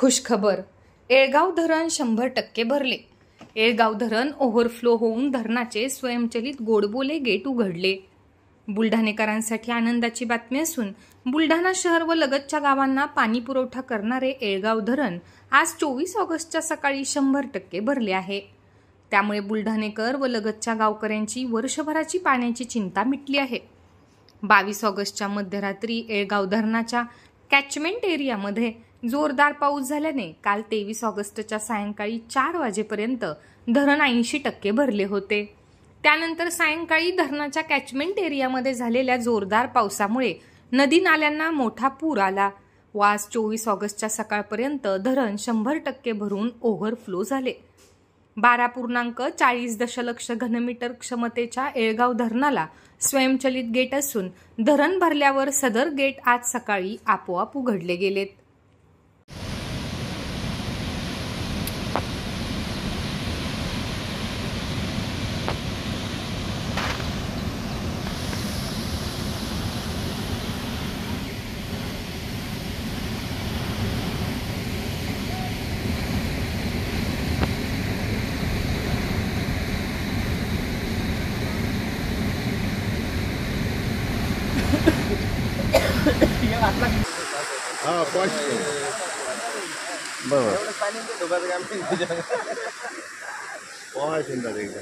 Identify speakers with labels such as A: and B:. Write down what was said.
A: खुशखबर, येळगाव धरण 100% भरले। येळगाव धरण ओव्हरफ्लो होऊन धरणाचे स्वयंचलित गोडबोले गेट उघडले। बुलढाणेकरांसाठी आनंदाची बातमी असून बुलढाणा शहर व लगतच्या गावांना पाणी पुरवठा करणारे येळगाव धरण आज 24 ऑगस्टच्या सकाळी 100% भरले आहे। त्यामुळे बुलढाणेकर व लगतच्या गावकऱ्यांची वर्षभराची पाण्याची चिंता मिटली आहे। 22 ऑगस्टच्या मध्यरात्री येळगाव धरणाच्या कॅचमेंट एरियामध्ये जोरदार पाऊस झाल्याने काल 23 ऑगस्टच्या सायंकाळी 4 वाजेपर्यंत धरण 80% भरले होते। त्यानंतर सायंकाळी धरणाच्या कॅचमेंट एरियामध्ये झालेल्या जोरदार पावसामुळे नदी नाल्यांना मोठा पूर आला व आज 24 ऑगस्टच्या सकाळपर्यंत धरण 100% भरून ओव्हरफ्लो झाले। 12.40 दशलक्ष घनमीटर क्षमतेच्या येळगाव धरणाला स्वयंचलित गेट असून धरण भरल्यावर सदर गेट आज सकाळी आपोआप उघडले गेलेत।
B: हाँ पॉइंट बराबर पॉइंट सुंदर एकदम